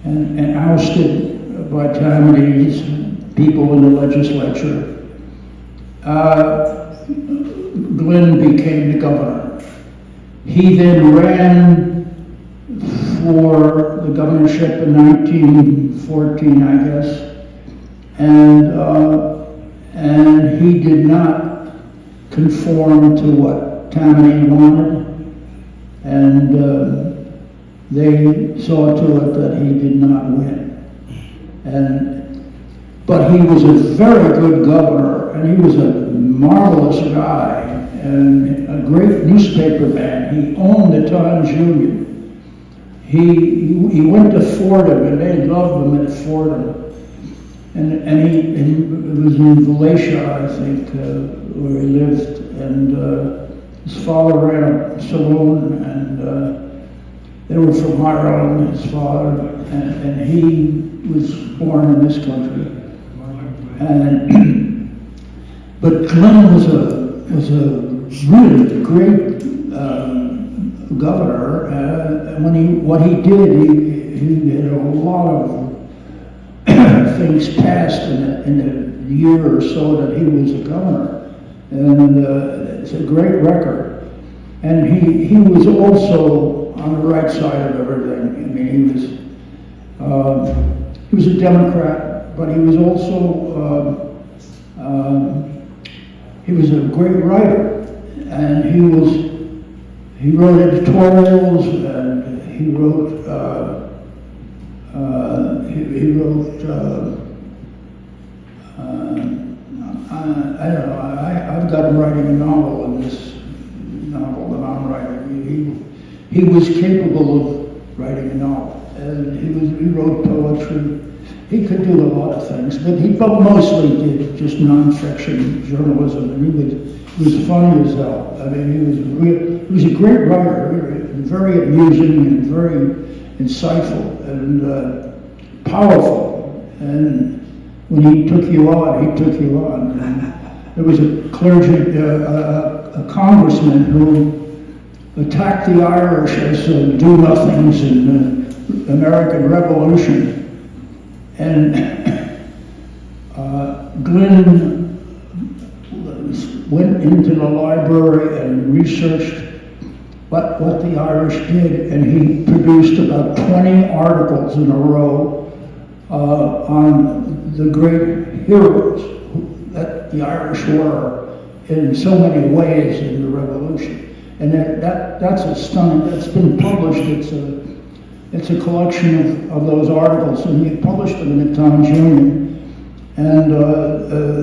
and ousted by Tammany's people in the legislature, Glynn became the governor. He then ran for the governorship in 1914, I guess, and he did not conform to what Tammany wanted, and they saw to it that he did not win. But he was a very good governor, and he was a marvelous guy, and a great newspaper man. He owned the Times-Union. He went to Fordham, and they loved him at Fordham. And he was in Valatia, I think, where he lived, and his father ran a saloon, and they were from Ireland, his father, and he was born in this country. But Glynn was a really great governor. What he did, he had a lot of things passed in a year or so that he was a governor, and it's a great record. And he was also on the right side of everything. I mean, He was a Democrat, but he was also he was a great writer, and he wrote editorials, and he wrote I don't know. I've got him writing a novel in this novel that I'm writing. He was capable of writing a novel, and he wrote poetry. He could do a lot of things, but he mostly did just nonfiction journalism, and he was funny as hell. I mean, he was a great writer, really, very amusing and very insightful and powerful. And when he took you on, he took you on. And there was a congressman who attacked the Irish as do-nothings in the American Revolution. And Glenn went into the library and researched what the Irish did, and he produced about 20 articles in a row on the great heroes that the Irish were in so many ways in the Revolution. And that's a stunning, that's been published. It's a collection of those articles, and he published them in the Times Union, and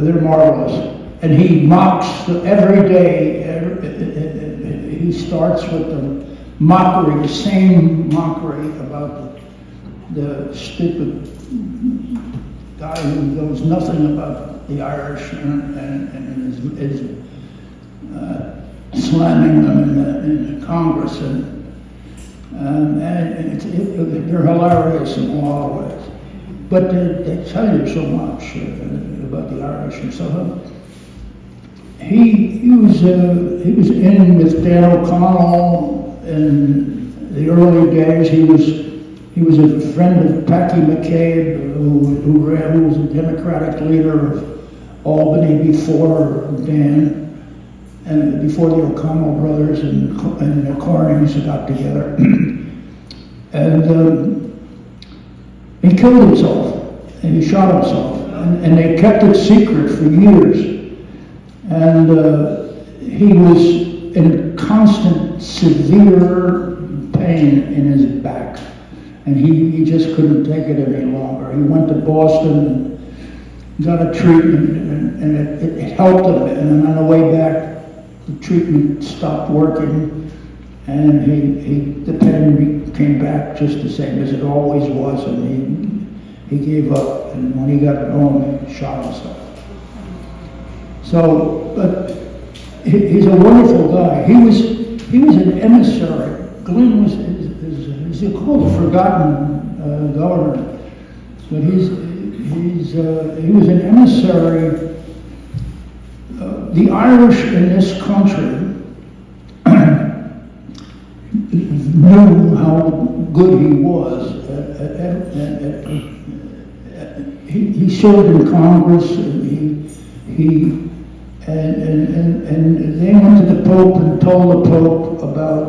they're marvelous. And he mocks every day. He starts with the mockery, the same mockery about the stupid guy who knows nothing about the Irish and is slamming them in Congress. And they're hilarious in a lot of ways. But they tell you so much about the Irish and so on. He was in with Dan O'Connell in the early days. He was a friend of Packy McCabe, who was a Democratic leader of Albany before Dan, and before the O'Connell brothers and the Cornings got together. And he killed himself, and he shot himself, and they kept it secret for years. And he was in constant, severe pain in his back, and he just couldn't take it any longer. He went to Boston and got a treatment, and it helped him. And then on the way back, the treatment stopped working, and the pain came back just the same as it always was, and he gave up. And when he got home, he shot himself. So, but he's a wonderful guy. He was an emissary. Glenn he's called the forgotten governor, but he was an emissary. The Irish in this country knew how good he was. He served in Congress, and they went to the Pope and told the Pope about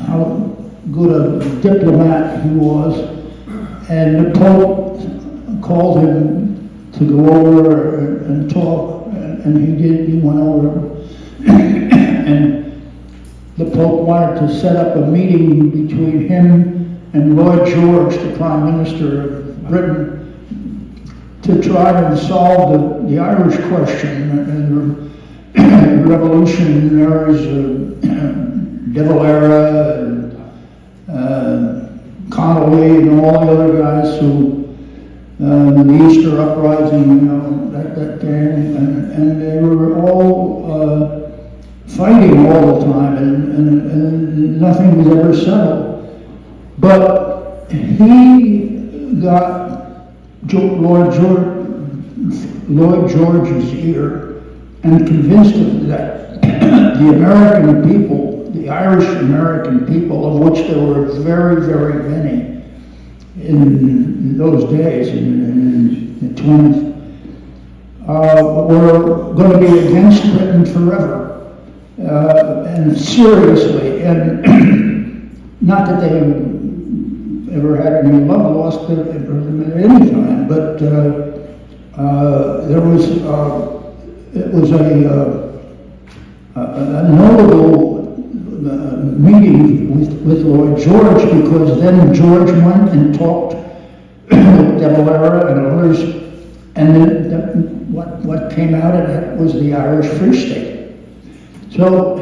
how good a diplomat he was, and the Pope called him to go over and talk, and he did. He went over, and the Pope wanted to set up a meeting between him and Lloyd George, the Prime Minister of Britain, to try and solve the Irish question and the revolutionaries, De Valera and Connolly and all the other guys who, the Easter Uprising, that gang, and they were all fighting all the time, and nothing was ever settled. But he got Lloyd George's ear and convinced him that the American people, the Irish American people, of which there were very, very many in those days, in the 20s, were going to be against Britain forever, and seriously, and not that they ever had any love lost at any time, but there was it was a notable meeting with Lloyd George, because then George went and talked with De Valera and others, and then what came out of that was the Irish Free State. So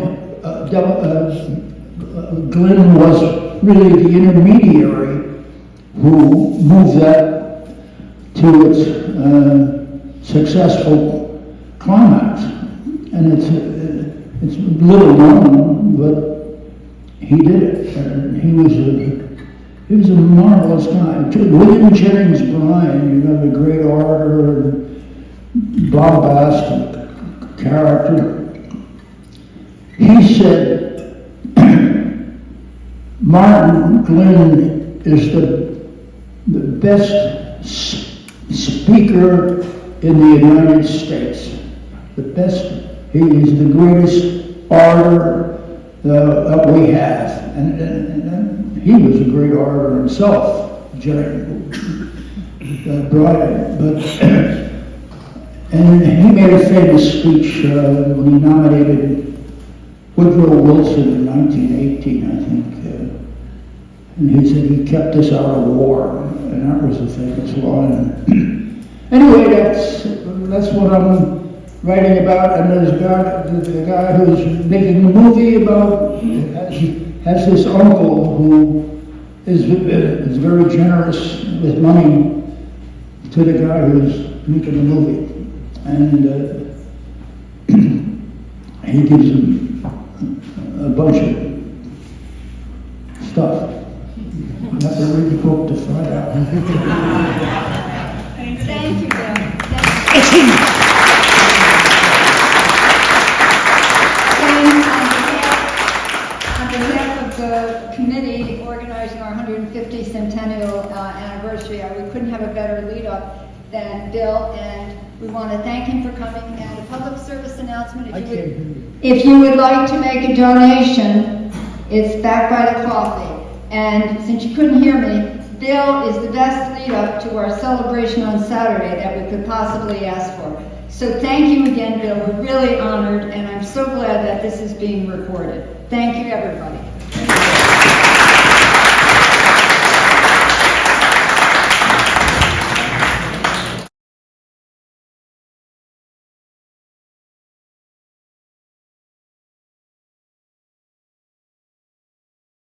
Glynn was really the intermediary who moved that to its successful climax. And it's little known, but he did it, and he was a marvelous guy. William Jennings Bryan, you know, the great orator and bombastic character, he said Martin Glynn is the best speaker in the United States. The best, he is the greatest orator that we have. And he was a great orator himself, Bryan. And he made a famous speech when he nominated Woodrow Wilson in 1918, I think. And he said he kept us out of war, and that was a famous line. Anyway, that's what I'm writing about. And there's the guy who's making a movie about, has this uncle who is very generous with money to the guy who's making the movie, and he gives him a bunch of stuff. You have to read the book to find out. Thank you, Bill. On behalf of the committee organizing our 150th centennial anniversary, we couldn't have a better lead-up than Bill, and we want to thank him for coming. And a public service announcement, if you would like to make a donation, it's back by the coffee. And since you couldn't hear me, Bill is the best lead-up to our celebration on Saturday that we could possibly ask for. So thank you again, Bill. We're really honored, and I'm so glad that this is being recorded. Thank you, everybody.